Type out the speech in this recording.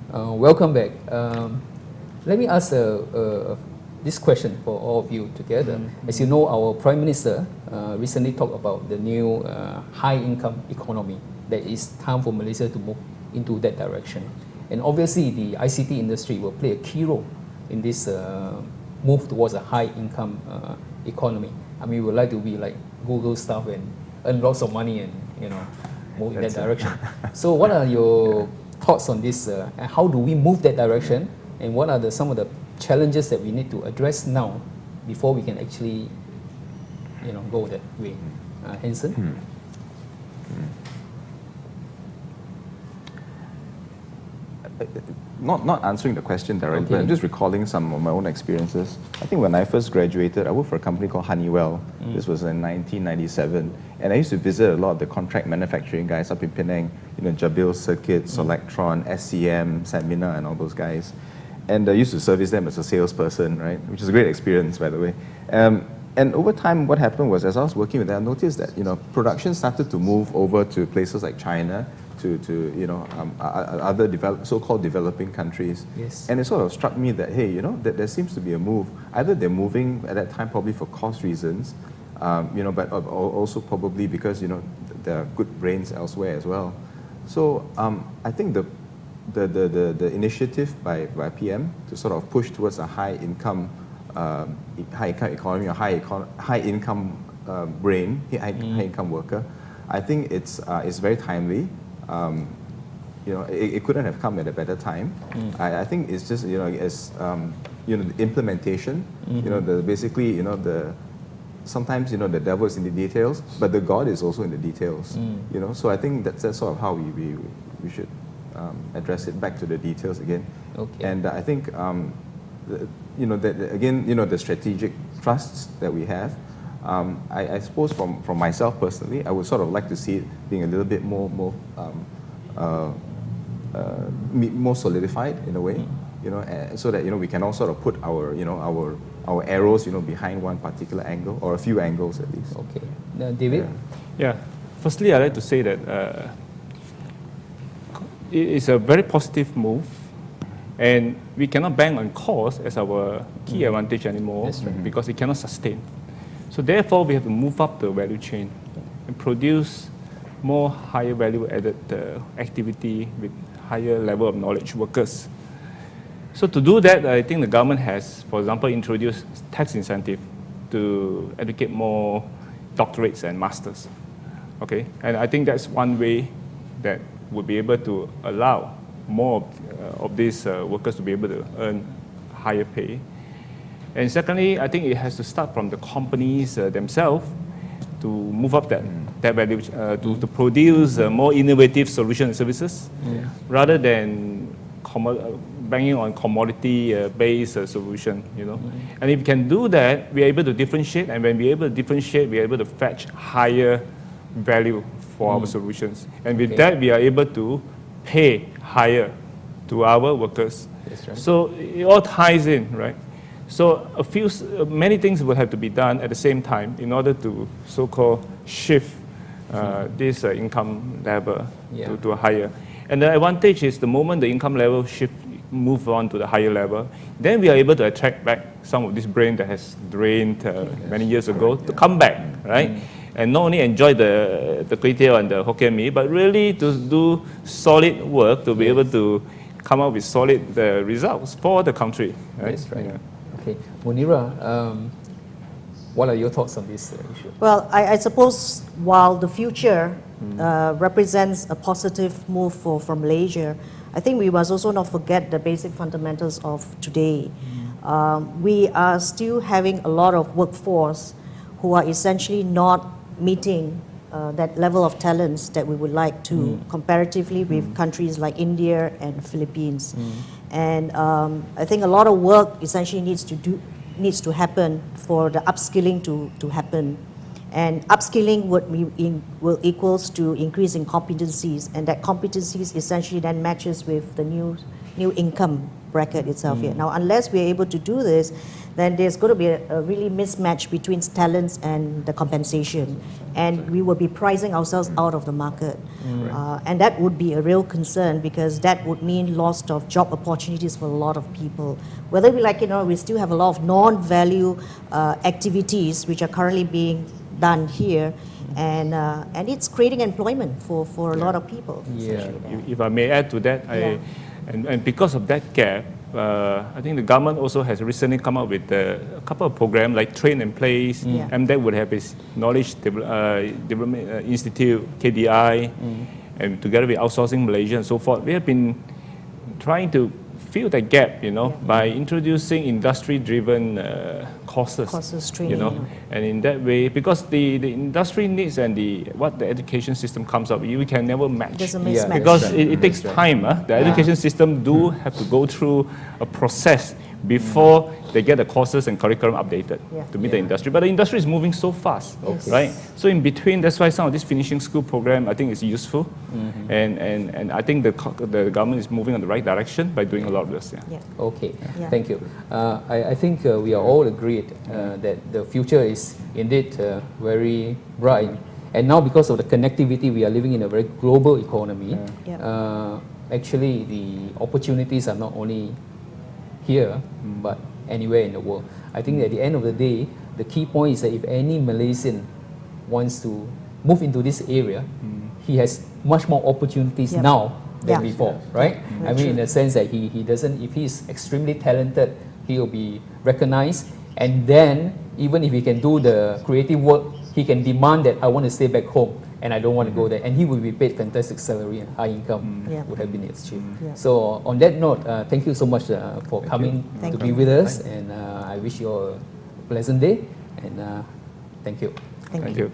Welcome back. Let me ask this question for all of you together. As you know, our Prime Minister recently talked about the new high-income economy, that it's time for Malaysia to move into that direction. And obviously, the ICT industry will play a key role in this move towards a high-income economy. I mean, we would like to be like Google stuff and earn lots of money and move in that direction. So, what are your thoughts on this? How do we move that direction? And what are some of the challenges that we need to address now before we can actually, go that way? Hanson? Not answering the question directly, but I'm just recalling some of my own experiences. I think when I first graduated, I worked for a company called Honeywell. This was in 1997. And I used to visit a lot of the contract manufacturing guys up in Penang, Jabil Circuit, Solectron, SCM, Sanmina, and all those guys. And I used to service them as a salesperson, right? Which is a great experience, by the way. And over time, what happened was, as I was working with them, I noticed that production started to move over to places like China, to other so-called developing countries. Yes. And it sort of struck me that, hey, that there seems to be a move. Either they're moving at that time probably for cost reasons, but also probably because there are good brains elsewhere as well. So I think the initiative by PM to sort of push towards a high-income economy, or high-income brain, high-income worker, I think it's very timely. It couldn't have come at a better time. I think it's just the implementation. Basically sometimes the devil is in the details, but the God is also in the details. So I think that's sort of how we should address it, back to the details again. Okay. And I think the strategic trusts that we have. I suppose from myself personally, I would sort of like to see it being a little bit more solidified in a way, so that we can all sort of put our arrows behind one particular angle, or a few angles at least. Okay. Now, David. Yeah. Firstly, I'd like to say that it is a very positive move, and we cannot bank on cost as our key advantage anymore. That's right. Because it cannot sustain. So therefore, we have to move up the value chain and produce more higher value added activity with higher level of knowledge workers. So to do that, I think the government has, for example, introduced tax incentive to educate more doctorates and masters. Okay, and I think that's one way that would be able to allow more of these workers to be able to earn higher pay. And secondly, I think it has to start from the companies themselves to move up that value, to produce more innovative solutions and services, rather than banking on commodity-based solution. And if we can do that, we are able to differentiate. And when we are able to differentiate, we are able to fetch higher value for our solutions. And with that, we are able to pay higher to our workers. That's right. So it all ties in, right? So many things will have to be done at the same time in order to so-called shift this income level to a higher. And the advantage is the moment the income level move on to the higher level, then we are able to attract back some of this brain that has drained many years ago to come back, right? And not only enjoy the kway teow and the Hokkien mee, but really to do solid work to be able to come up with solid results for the country. Right? That's right. Yeah. Okay, Munirah, what are your thoughts on this issue? Well, I suppose while the future represents a positive move for Malaysia, I think we must also not forget the basic fundamentals of today. We are still having a lot of workforce who are essentially not meeting that level of talents that we would like to, comparatively with countries like India and Philippines. And I think a lot of work essentially needs to happen for the upskilling to happen. And upskilling will equals to increasing competencies, and that competencies essentially then matches with the new new income bracket itself here. Now, unless we're able to do this, then there's going to be a really mismatch between talents and the compensation, and we will be pricing ourselves out of the market. And that would be a real concern, because that would mean loss of job opportunities for a lot of people. Whether we like it or not, we still have a lot of non-value activities which are currently being done here, and it's creating employment for a lot of people. If I may add to that, and because of that gap, I think the government also has recently come up with a couple of programs like Train and Place. MDEC would have its Knowledge Development Institute, KDI, and together with Outsourcing Malaysia and so forth. We have been trying to fill that gap, by introducing industry-driven courses, training, and in that way, because the industry needs and what the education system comes up, we can never match. There's a mismatch. Because it takes time. The education system do have to go through a process before they get the courses and curriculum updated to meet the industry. But the industry is moving so fast, right? So in between, that's why some of this finishing school program, I think, is useful. And I think the government is moving in the right direction by doing a lot of this. Okay, thank you. I think we are all agreed that the future is indeed very bright. And now, because of the connectivity, we are living in a very global economy. Actually, the opportunities are not only here, but anywhere in the world. I think at the end of the day, the key point is that if any Malaysian wants to move into this area, he has much more opportunities now than before, right? I mean, in the sense that he doesn't, if he's extremely talented, he will be recognized, and then even if he can do the creative work, he can demand that I want to stay back home and I don't want to go there, and he will be paid fantastic salary and high income would have been achieved. So on that note, thank you so much for coming to be with us, and I wish you all a pleasant day, and thank you. Thank you.